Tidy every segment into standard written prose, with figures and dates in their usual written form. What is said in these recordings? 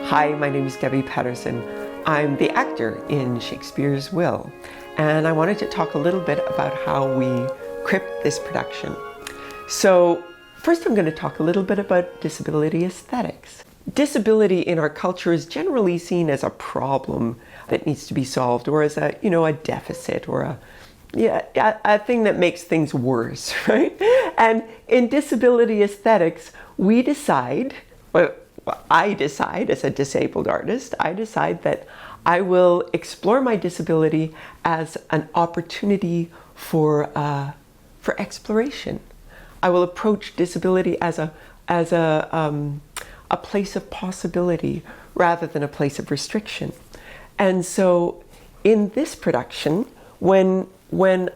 Hi, my name is Debbie Patterson. I'm the actor in Shakespeare's Will, and I wanted to talk a little bit about how we cripped this production. So first I'm going to talk a little bit about disability aesthetics. Disability in our culture is generally seen as a problem that needs to be solved, or as a deficit, or a thing that makes things worse, right? And in disability aesthetics, we decide, I decide as a disabled artist, I decide that I will explore my disability as an opportunity for exploration. I will approach disability as a place of possibility rather than a place of restriction. And so in this production, when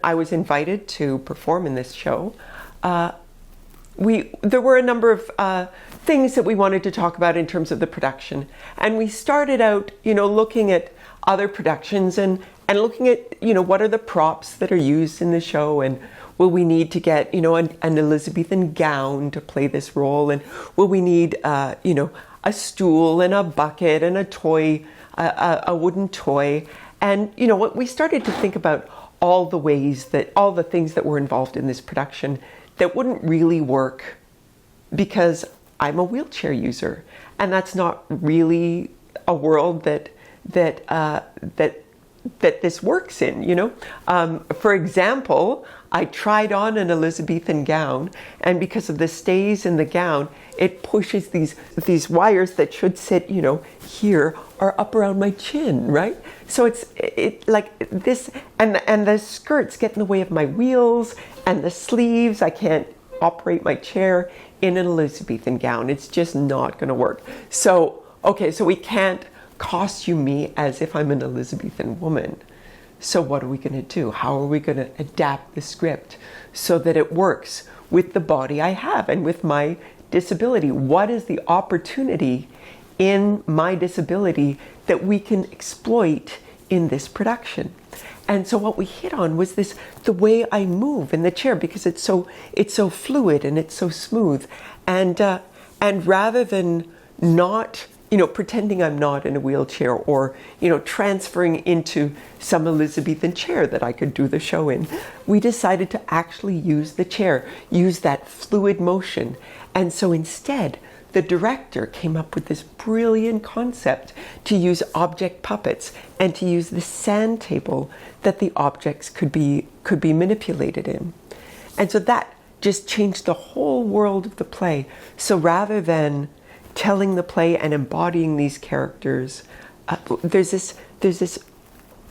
I was invited to perform in this show, there were a number of things that we wanted to talk about in terms of the production. And we started out, looking at other productions and looking at, what are the props that are used in the show, and will we need to get, an Elizabethan gown to play this role, and will we need, a stool and a bucket and a toy, a wooden toy. And, we started to think about all the things that were involved in this production that wouldn't really work because I'm a wheelchair user, and that's not really a world that this works in. For example, I tried on an Elizabethan gown, and because of the stays in the gown, it pushes these wires that should sit, here, are up around my chin, right? So it's like this, and the skirts get in the way of my wheels, and the sleeves. I can't operate my chair in an Elizabethan gown. It's just not going to work. So we can't costume me as if I'm an Elizabethan woman. So what are we going to do? How are we going to adapt the script so that it works with the body I have and with my disability? What is the opportunity in my disability that we can exploit in this production? And so what we hit on was the way I move in the chair, because it's so fluid and it's so smooth. And rather than not, pretending I'm not in a wheelchair, or, transferring into some Elizabethan chair that I could do the show in, we decided to actually use the chair, use that fluid motion. And so instead, the director came up with this brilliant concept to use object puppets and to use the sand table that the objects could be manipulated in. And so that just changed the whole world of the play. So rather than telling the play and embodying these characters, there's this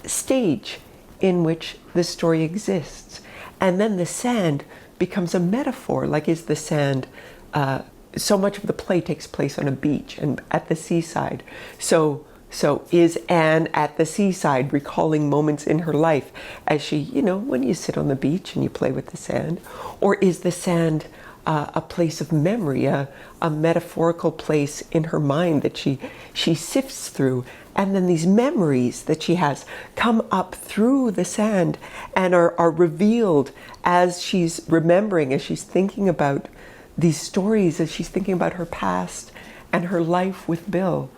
stage in which the story exists. And then the sand becomes a metaphor. Like, is the sand, so much of the play takes place on a beach and at the seaside. So is Anne at the seaside recalling moments in her life as she, when you sit on the beach and you play with the sand? Or is the sand a place of memory, a metaphorical place in her mind that she sifts through? And then these memories that she has come up through the sand and are revealed as she's remembering, as she's thinking about these stories, as she's thinking about her past and her life with Bill.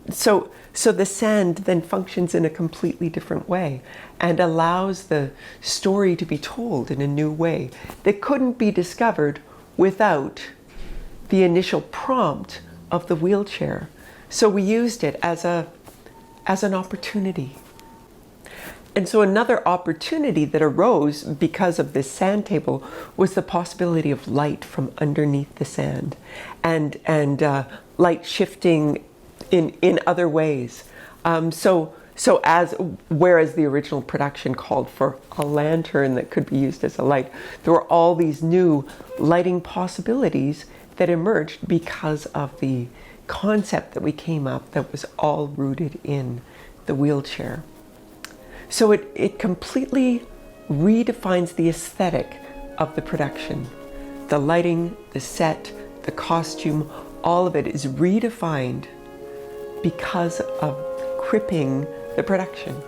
So the sand then functions in a completely different way and allows the story to be told in a new way that couldn't be discovered without the initial prompt of the wheelchair. So we used it as an opportunity. And so another opportunity that arose because of this sand table was the possibility of light from underneath the sand, and light shifting in other ways. Whereas the original production called for a lantern that could be used as a light, there were all these new lighting possibilities that emerged because of the concept that we came up that was all rooted in the wheelchair. So it completely redefines the aesthetic of the production. The lighting, the set, the costume, all of it is redefined because of cripping the production.